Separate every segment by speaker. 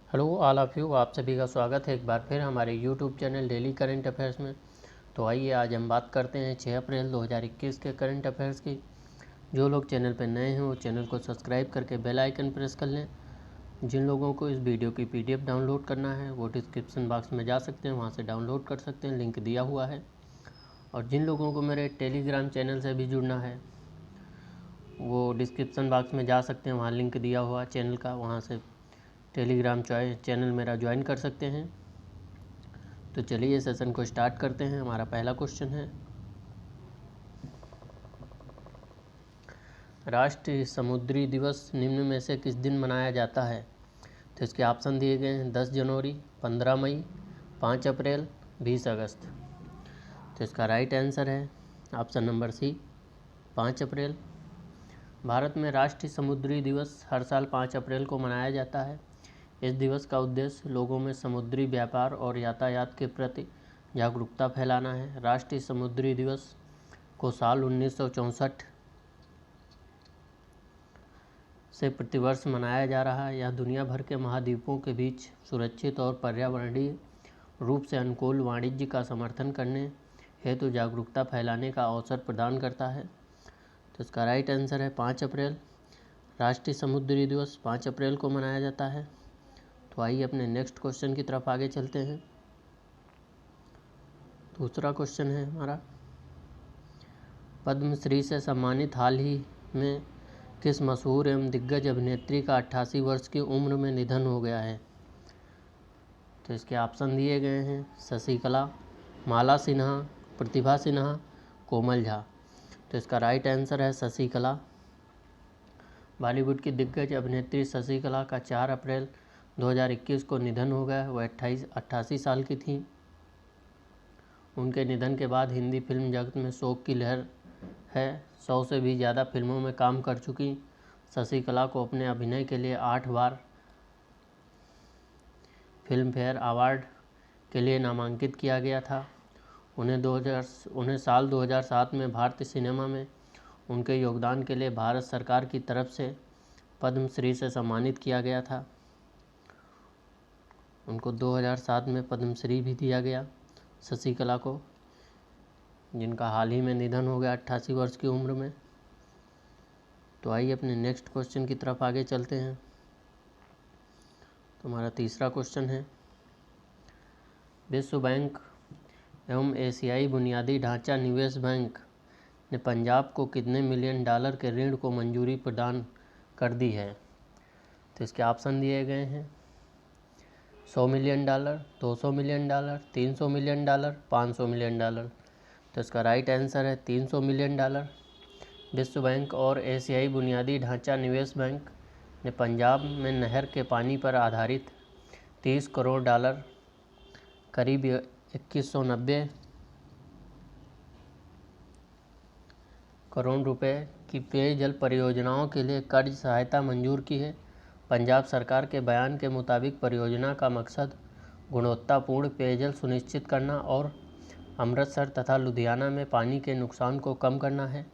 Speaker 1: Hello all of you, आप सभी का स्वागत है एक बार फिर हमारे YouTube channel daily current affairs में। तो आइए आज हम बात करते हैं 6 अप्रैल 2021 के करंट अफेयर्स की। जो लोग चैनल पर नए हैं वो चैनल को सब्सक्राइब करके बेल आइकन प्रेस कर लें। जिन लोगों को इस वीडियो की PDF डाउनलोड करना है वो डिस्क्रिप्शन बॉक्स में जा सकते हैं, वहाँ से डाउनलोड कर सकते हैं, लिंक दिया हुआ है। और जिन लोगों को मेरे टेलीग्राम चैनल से भी जुड़ना है वो डिस्क्रिप्शन बॉक्स में जा सकते हैं, वहाँ लिंक दिया हुआ चैनल का, वहाँ से टेलीग्राम चैनल मेरा ज्वाइन कर सकते हैं। तो चलिए सेशन को स्टार्ट करते हैं। हमारा पहला क्वेश्चन है, राष्ट्रीय समुद्री दिवस निम्न में से किस दिन मनाया जाता है? तो इसके ऑप्शन दिए गए हैं 10 जनवरी, 15 मई, 5 अप्रैल, 20 अगस्त। तो इसका राइट आंसर है ऑप्शन नंबर सी, 5 अप्रैल। भारत में राष्ट्रीय समुद्री दिवस हर साल 5 अप्रैल को मनाया जाता है। इस दिवस का उद्देश्य लोगों में समुद्री व्यापार और यातायात के प्रति जागरूकता फैलाना है। राष्ट्रीय समुद्री दिवस को साल 1964 से प्रतिवर्ष मनाया जा रहा है। यह दुनिया भर के महाद्वीपों के बीच सुरक्षित और पर्यावरणीय रूप से अनुकूल वाणिज्य का समर्थन करने हेतु जागरूकता फैलाने का अवसर प्रदान करता है। तो इसका राइट आंसर है 5 अप्रैल। राष्ट्रीय समुद्री दिवस 5 अप्रैल को मनाया जाता है। तो आइए अपने नेक्स्ट क्वेश्चन की तरफ आगे चलते हैं। दूसरा क्वेश्चन है हमारा, पद्मश्री से सम्मानित हाल ही में किस मशहूर एवं दिग्गज अभिनेत्री का 88 वर्ष की उम्र में निधन हो गया है? तो इसके ऑप्शन दिए गए हैं शशिकला, माला सिन्हा, प्रतिभा सिन्हा, कोमल झा। तो इसका राइट आंसर है शशिकला। बॉलीवुड की दिग्गज अभिनेत्री शशिकला का 4 अप्रैल 2021 को निधन हो गया। वह 88 साल की थी। उनके निधन के बाद हिंदी फिल्म जगत में शोक की लहर है। 100 से भी ज़्यादा फिल्मों में काम कर चुकी शशिकला को अपने अभिनय के लिए 8 बार फिल्म फेयर अवार्ड के लिए नामांकित किया गया था। उन्हें साल 2007 में भारतीय सिनेमा में उनके योगदान के लिए भारत सरकार की तरफ से पद्मश्री से सम्मानित किया गया था। उनको 2007 में पद्मश्री भी दिया गया शशिकला को, जिनका हाल ही में निधन हो गया 88 वर्ष की उम्र में। तो आइए अपने नेक्स्ट क्वेश्चन की तरफ आगे चलते हैं। तो हमारा तीसरा क्वेश्चन है, विश्व बैंक एवं एशियाई बुनियादी ढांचा निवेश बैंक ने पंजाब को कितने मिलियन डॉलर के ऋण को मंजूरी प्रदान कर दी है? तो इसके ऑप्शन दिए गए हैं 100 million dollar, 200 million dollar, 300 million dollar, 500 million dollar. तो इसका राइट आंसर है 300 मिलियन डॉलर। विश्व बैंक और एशियाई बुनियादी ढांचा निवेश बैंक ने पंजाब में नहर के पानी पर आधारित 30 करोड़ डॉलर करीब 2190 करोड़ रुपए की पेयजल परियोजनाओं के लिए कर्ज सहायता मंजूर की है। पंजाब सरकार के बयान के मुताबिक परियोजना का मकसद गुणवत्तापूर्ण पेयजल सुनिश्चित करना और अमृतसर तथा लुधियाना में पानी के नुकसान को कम करना है।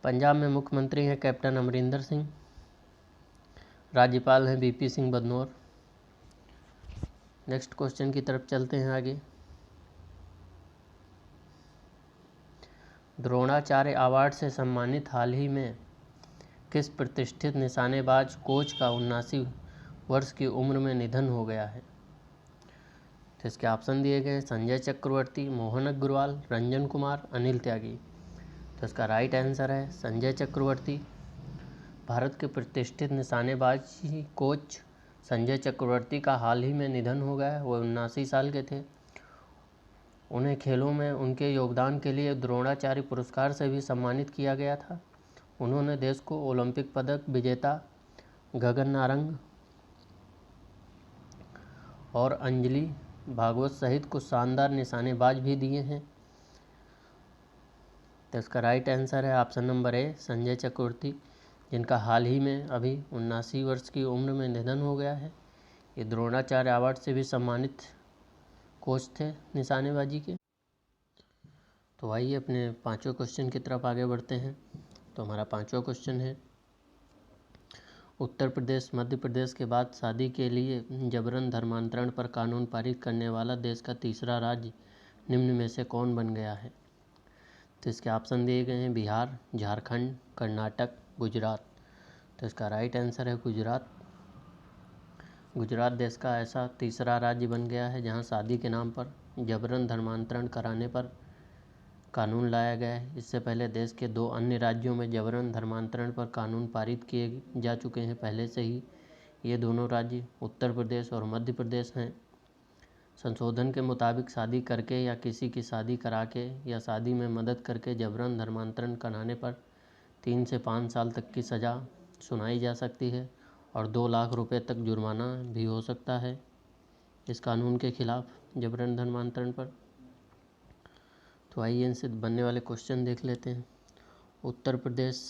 Speaker 1: पंजाब में मुख्यमंत्री हैं कैप्टन अमरिंदर सिंह, राज्यपाल हैं VP Singh Badnore. Next question की तरफ चलते हैं आगे। द्रोणाचार्य अवार्ड से सम्मानित हाल ही में किस प्रतिष्ठित निशानेबाज कोच का 79 वर्ष की उम्र में निधन हो गया है? तो इसके ऑप्शन दिए गए संजय चक्रवर्ती, मोहन अग्रवाल, रंजन कुमार, अनिल त्यागी। तो इसका राइट आंसर है संजय चक्रवर्ती। भारत के प्रतिष्ठित निशानेबाजी कोच संजय चक्रवर्ती का हाल ही में निधन हो गया है। वो 79 साल के थे। उन्हें खेलों में उनके योगदान के लिए द्रोणाचार्य पुरस्कार से भी सम्मानित किया गया था। उन्होंने देश को ओलंपिक पदक विजेता गगन नारंग और अंजलि भागवत सहित कुछ शानदार निशानेबाज भी दिए हैं। तो इसका राइट आंसर है ऑप्शन नंबर ए संजय चक्रवर्ती, जिनका हाल ही में अभी 79 वर्ष की उम्र में निधन हो गया है। ये द्रोणाचार्य अवार्ड से भी सम्मानित कोच थे निशानेबाजी के। तो आइए अपने पांचवें क्वेश्चन की तरफ आगे बढ़ते हैं। तो हमारा पांचवा क्वेश्चन है, उत्तर प्रदेश मध्य प्रदेश के बाद शादी के लिए जबरन धर्मांतरण पर कानून पारित करने वाला देश का तीसरा राज्य निम्न में से कौन बन गया है? तो इसके ऑप्शन दिए गए हैं बिहार, झारखंड, कर्नाटक, गुजरात। तो इसका राइट आंसर है गुजरात। गुजरात देश का ऐसा तीसरा राज्य बन गया है जहां शादी के नाम पर जबरन धर्मांतरण कराने पर कानून लाया गया है। इससे पहले देश के 2 अन्य राज्यों में जबरन धर्मांतरण पर कानून पारित किए जा चुके हैं पहले से ही। ये दोनों राज्य उत्तर प्रदेश और मध्य प्रदेश हैं। संशोधन के मुताबिक शादी करके या किसी की शादी करा के या शादी में मदद करके जबरन धर्मांतरण कराने पर 3 से 5 साल तक की सज़ा सुनाई जा सकती है और 2 लाख रुपए तक जुर्माना भी हो सकता है इस कानून के खिलाफ जबरन धर्मांतरण पर। तो आइए इनसे बनने वाले क्वेश्चन देख लेते हैं। उत्तर प्रदेश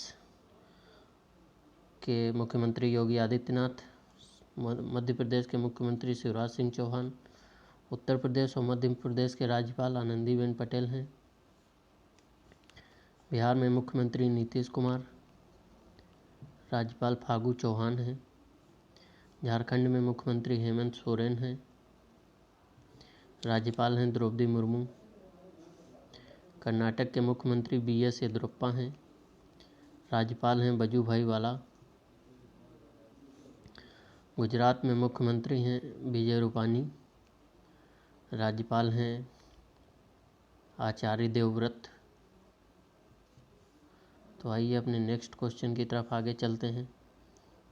Speaker 1: के मुख्यमंत्री योगी आदित्यनाथ, मध्य प्रदेश के मुख्यमंत्री शिवराज सिंह चौहान, उत्तर प्रदेश और मध्य प्रदेश के राज्यपाल आनंदीबेन पटेल हैं। बिहार में मुख्यमंत्री नीतीश कुमार, राज्यपाल फागू चौहान हैं। झारखंड में मुख्यमंत्री हेमंत सोरेन हैं, राज्यपाल हैं द्रौपदी मुर्मू। कर्नाटक के मुख्यमंत्री BS येदियुरप्पा हैं, राज्यपाल हैं वजुभाई वाला। गुजरात में मुख्यमंत्री हैं विजय रूपानी, राज्यपाल हैं आचार्य देवव्रत। तो आइए अपने नेक्स्ट क्वेश्चन की तरफ आगे चलते हैं।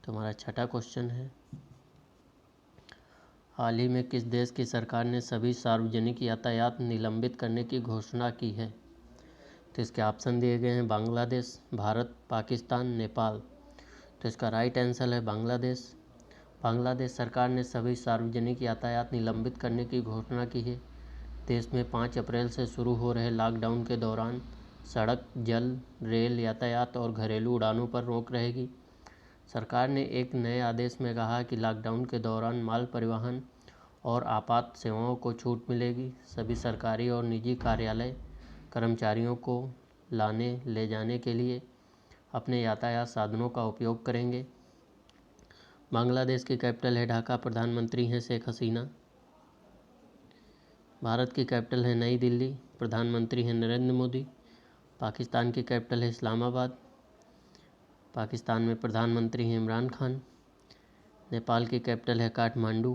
Speaker 1: तो हमारा छठा क्वेश्चन है, हाल ही में किस देश की सरकार ने सभी सार्वजनिक यातायात निलंबित करने की घोषणा की है? तो इसके ऑप्शन दिए गए हैं बांग्लादेश, भारत, पाकिस्तान, नेपाल। तो इसका राइट आंसर है बांग्लादेश। बांग्लादेश सरकार ने सभी सार्वजनिक यातायात निलंबित करने की घोषणा की है। देश में 5 अप्रैल से शुरू हो रहे लॉकडाउन के दौरान सड़क, जल, रेल यातायात और घरेलू उड़ानों पर रोक रहेगी। सरकार ने एक नए आदेश में कहा कि लॉकडाउन के दौरान माल परिवहन और आपात सेवाओं को छूट मिलेगी। सभी सरकारी और निजी कार्यालय कर्मचारियों को लाने ले जाने के लिए अपने यातायात साधनों का उपयोग करेंगे। बांग्लादेश की कैपिटल है ढाका, प्रधानमंत्री हैं शेख हसीना। भारत की कैपिटल है नई दिल्ली, प्रधानमंत्री हैं नरेंद्र मोदी। पाकिस्तान की कैपिटल है इस्लामाबाद, पाकिस्तान में प्रधानमंत्री हैं इमरान खान। नेपाल की कैपिटल है काठमांडू,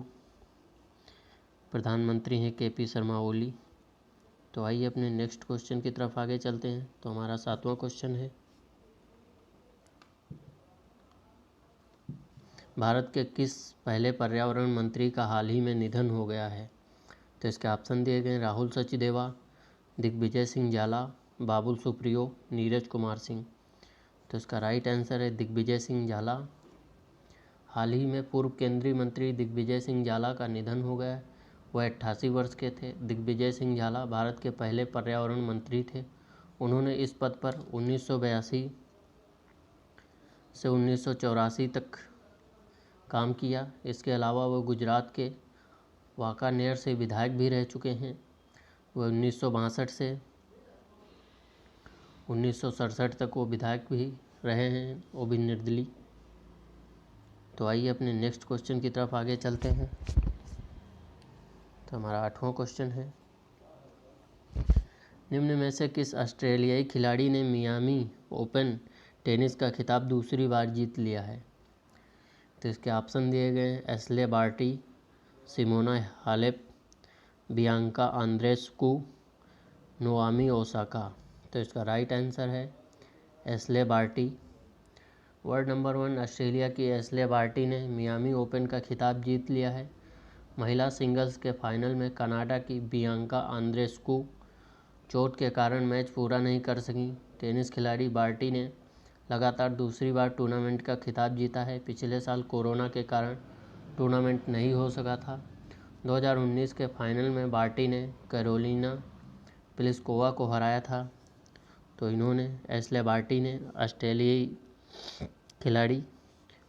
Speaker 1: प्रधानमंत्री हैं KP शर्मा ओली। तो आइए अपने नेक्स्ट क्वेश्चन की तरफ आगे चलते हैं। तो हमारा 7वां क्वेश्चन है, भारत के किस पहले पर्यावरण मंत्री का हाल ही में निधन हो गया है? तो इसके ऑप्शन दिए गए राहुल सचदेवा, दिग्विजय सिंह जाला, बाबुल सुप्रियो, नीरज कुमार सिंह। तो इसका राइट आंसर है दिग्विजय सिंह जाला। हाल ही में पूर्व केंद्रीय मंत्री दिग्विजय सिंह जाला का निधन हो गया। वह 88 वर्ष के थे। दिग्विजय सिंह जाला भारत के पहले पर्यावरण मंत्री थे। उन्होंने इस पद पर 1982 से 1984 तक काम किया। इसके अलावा वह गुजरात के वांकानेर से विधायक भी रह चुके हैं। वह 1962 से 1967 तक वो विधायक भी रहे हैं, वो भी निर्दलीय। तो आइए अपने नेक्स्ट क्वेश्चन की तरफ आगे चलते हैं। तो हमारा 8वां क्वेश्चन है, निम्न में से किस ऑस्ट्रेलियाई खिलाड़ी ने मियामी ओपन टेनिस का खिताब दूसरी बार जीत लिया है? तो इसके ऑप्शन दिए गए हैं Ashleigh Barty, Simona Halep, Bianca Andreescu, Naomi Osaka. तो इसका राइट आंसर है Ashleigh Barty. World number 1 Australia की एशले बार्टी ने मियामी ओपन का खिताब जीत लिया है। महिला सिंगल्स के फाइनल में कनाडा की बियांका आंद्रेस्कू चोट के कारण मैच पूरा नहीं कर सकीं। टेनिस खिलाड़ी बार्टी ने लगातार दूसरी बार टूर्नामेंट का खिताब जीता है। पिछले साल कोरोना के कारण टूर्नामेंट नहीं हो सका था। 2019 के फाइनल में बार्टी ने कैरोलिना प्लिस्कोवा को हराया था। तो इन्होंने एशले बार्टी ने ऑस्ट्रेलियाई खिलाड़ी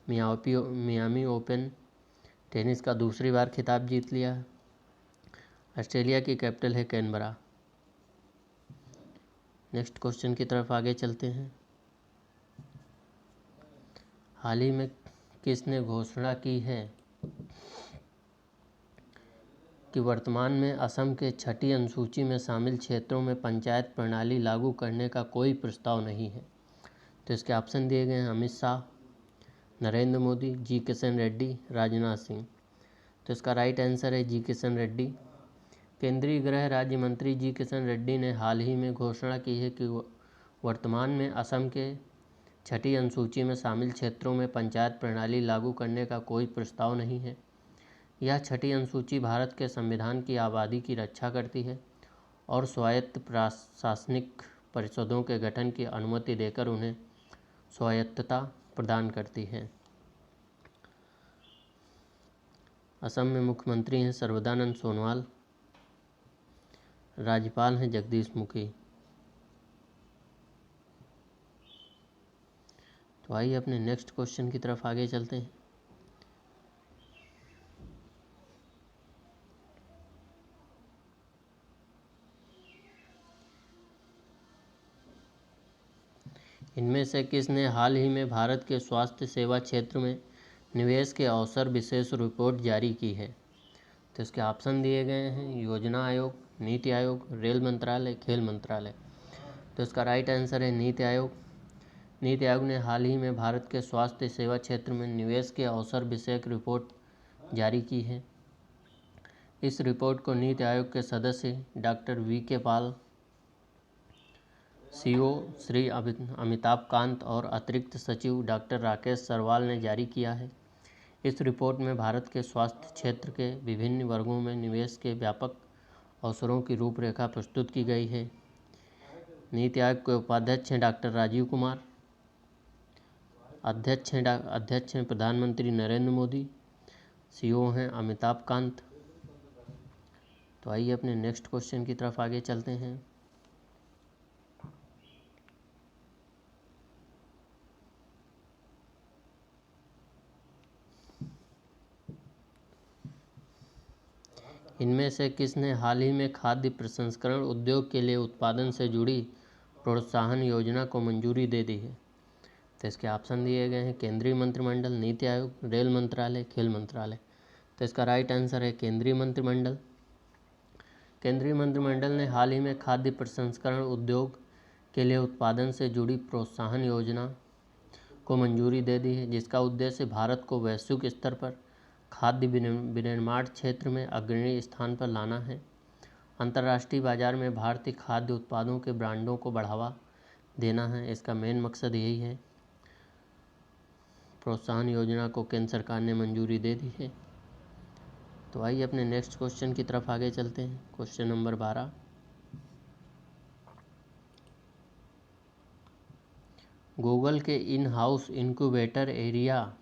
Speaker 1: मियामी ओपन टेनिस का दूसरी बार खिताब जीत लिया। ऑस्ट्रेलिया की कैपिटल है कैनबरा। नेक्स्ट क्वेश्चन की तरफ आगे चलते हैं। हाल ही में किसने घोषणा की है कि वर्तमान में असम के छठी अनुसूची में शामिल क्षेत्रों में पंचायत प्रणाली लागू करने का कोई प्रस्ताव नहीं है? तो इसके ऑप्शन दिए गए हैं अमित शाह, नरेंद्र मोदी, जी किशन रेड्डी, राजनाथ सिंह। तो इसका राइट आंसर है जी किशन रेड्डी। केंद्रीय गृह राज्य मंत्री जी किशन रेड्डी ने हाल ही में घोषणा की है कि वर्तमान में असम के छठी अनुसूची में शामिल क्षेत्रों में पंचायत प्रणाली लागू करने का कोई प्रस्ताव नहीं है। यह छठी अनुसूची भारत के संविधान की आबादी की रक्षा करती है और स्वायत्त प्रशासनिक परिषदों के गठन की अनुमति देकर उन्हें स्वायत्तता प्रदान करती है। असम में मुख्यमंत्री हैं सर्बानंद सोनोवाल, राज्यपाल हैं जगदीश मुखी। तो आइए अपने नेक्स्ट क्वेश्चन की तरफ आगे चलते हैं। इनमें से किसने हाल ही में भारत के स्वास्थ्य सेवा क्षेत्र में निवेश के अवसर विशेष रिपोर्ट जारी की है? तो इसके ऑप्शन दिए गए हैं योजना आयोग, नीति आयोग, रेल मंत्रालय, खेल मंत्रालय। तो इसका राइट आंसर है नीति आयोग। नीति आयोग ने हाल ही में भारत के स्वास्थ्य सेवा क्षेत्र में निवेश के अवसर विषयक रिपोर्ट जारी की है। इस रिपोर्ट को नीति आयोग के सदस्य डॉक्टर वी.के. पाल, सीओ श्री अमिताभ कांत और अतिरिक्त सचिव डॉक्टर राकेश सरवाल ने जारी किया है। इस रिपोर्ट में भारत के स्वास्थ्य क्षेत्र के विभिन्न वर्गों में निवेश के व्यापक अवसरों की रूपरेखा प्रस्तुत की गई है। नीति आयोग के उपाध्यक्ष हैं डॉक्टर राजीव कुमार, अध्यक्ष हैं प्रधानमंत्री नरेंद्र मोदी, सीओ हैं अमिताभ कांत। तो आइए अपने नेक्स्ट क्वेश्चन की तरफ आगे चलते हैं। इनमें से किसने हाल ही में खाद्य प्रसंस्करण उद्योग के लिए उत्पादन से जुड़ी प्रोत्साहन योजना को मंजूरी दे दी है? तो इसके ऑप्शन दिए गए हैं केंद्रीय मंत्रिमंडल, नीति आयोग, रेल मंत्रालय, खेल मंत्रालय। तो इसका राइट आंसर है केंद्रीय मंत्रिमंडल। केंद्रीय मंत्रिमंडल ने हाल ही में खाद्य प्रसंस्करण उद्योग के लिए उत्पादन से जुड़ी प्रोत्साहन योजना को मंजूरी दे दी है, जिसका उद्देश्य भारत को वैश्विक स्तर पर खाद्य विनिर्माण क्षेत्र में अग्रणी स्थान पर लाना है। अंतर्राष्ट्रीय बाजार में भारतीय खाद्य उत्पादों के ब्रांडों को बढ़ावा देना है। इसका मेन मकसद यही है। प्रोत्साहन योजना को केंद्र सरकार ने मंजूरी दे दी है। तो आइए अपने नेक्स्ट क्वेश्चन की तरफ आगे चलते हैं। Question number 12। गूगल के इन हाउस इनक्यूबेटर एरिया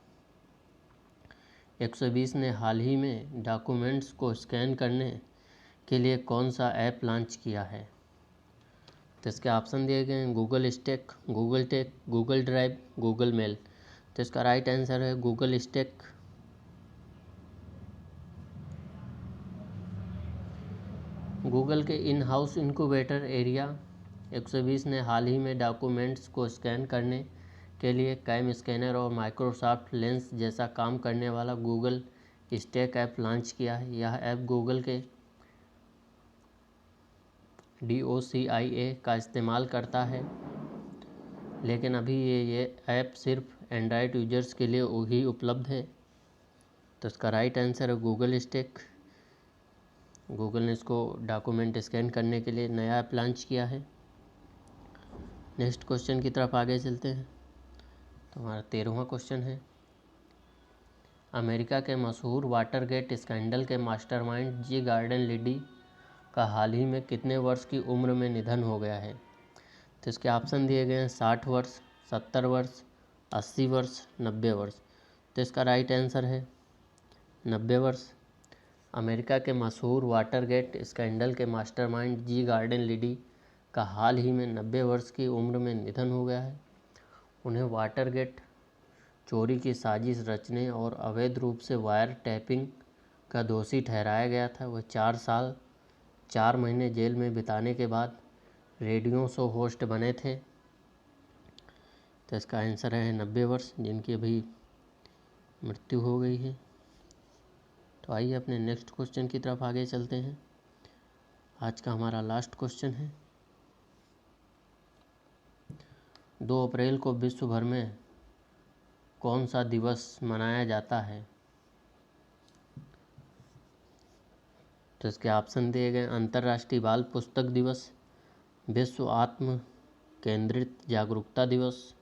Speaker 1: 120 ने हाल ही में डॉक्यूमेंट्स को स्कैन करने के लिए कौन सा ऐप लॉन्च किया है? तो इसके ऑप्शन दिए गए हैं Google stack, Google tech, Google drive, Google mail. तो इसका राइट आंसर है गूगल स्टैक। गूगल के इन हाउस इनक्यूबेटर एरिया 120 ने हाल ही में डॉक्यूमेंट्स को स्कैन करने के लिए कैम स्कैनर और माइक्रोसॉफ्ट लेंस जैसा काम करने वाला गूगल स्टैक ऐप लॉन्च किया है। यह ऐप गूगल के DOCIA का इस्तेमाल करता है, लेकिन अभी ये ऐप सिर्फ एंड्रॉयड यूजर्स के लिए ही उपलब्ध है। तो इसका राइट आंसर है गूगल स्टैक। गूगल ने इसको डॉक्यूमेंट स्कैन करने के लिए नया ऐप लॉन्च किया है। नेक्स्ट क्वेश्चन की तरफ आगे चलते हैं। तो हमारा 13वां क्वेश्चन है, अमेरिका के मशहूर वाटरगेट स्कैंडल के मास्टरमाइंड जी गॉर्डन लिडी का हाल ही में कितने वर्ष की उम्र में निधन हो गया है? तो इसके ऑप्शन दिए गए हैं 60 वर्ष, 70 वर्ष, 80 वर्ष, 90 वर्ष। तो इसका राइट आंसर है 90 वर्ष। अमेरिका के मशहूर वाटरगेट स्कैंडल के मास्टरमाइंड जी गॉर्डन लिडी का हाल ही में 90 वर्ष की उम्र में निधन हो गया है। उन्हें वाटरगेट चोरी की साजिश रचने और अवैध रूप से वायर टैपिंग का दोषी ठहराया गया था। वह 4 साल 4 महीने जेल में बिताने के बाद रेडियो शो होस्ट बने थे। तो इसका आंसर है 90 वर्ष, जिनकी अभी मृत्यु हो गई है। तो आइए अपने नेक्स्ट क्वेश्चन की तरफ आगे चलते हैं। आज का हमारा लास्ट क्वेश्चन है, 2 अप्रैल को विश्व भर में कौन सा दिवस मनाया जाता है? तो इसके ऑप्शन दिए गए, अंतर्राष्ट्रीय बाल पुस्तक दिवस, विश्व आत्म केंद्रित जागरूकता दिवस,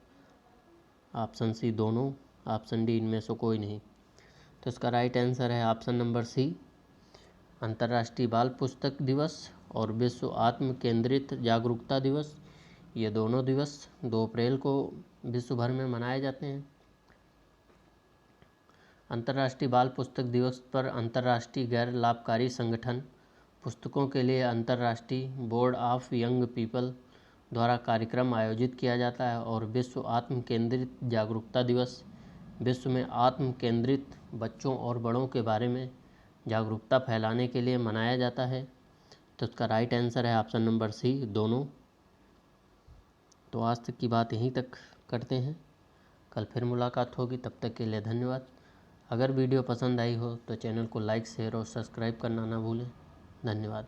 Speaker 1: ऑप्शन सी दोनों, ऑप्शन डी इनमें से कोई नहीं। तो इसका राइट आंसर है ऑप्शन नंबर सी, अंतर्राष्ट्रीय बाल पुस्तक दिवस और विश्व आत्म केंद्रित जागरूकता दिवस। ये दोनों दिवस 2 अप्रैल को विश्व भर में मनाए जाते हैं। अंतर्राष्ट्रीय बाल पुस्तक दिवस पर अंतर्राष्ट्रीय गैर लाभकारी संगठन पुस्तकों के लिए अंतर्राष्ट्रीय बोर्ड ऑफ यंग पीपल द्वारा कार्यक्रम आयोजित किया जाता है। और विश्व आत्म केंद्रित जागरूकता दिवस विश्व में आत्म केंद्रित बच्चों और बड़ों के बारे में जागरूकता फैलाने के लिए मनाया जाता है। तो इसका राइट आंसर है ऑप्शन नंबर सी, दोनों। तो आज तक की बात यहीं तक करते हैं, कल फिर मुलाकात होगी। तब तक के लिए धन्यवाद। अगर वीडियो पसंद आई हो तो चैनल को लाइक, शेयर और सब्सक्राइब करना ना भूलें। धन्यवाद।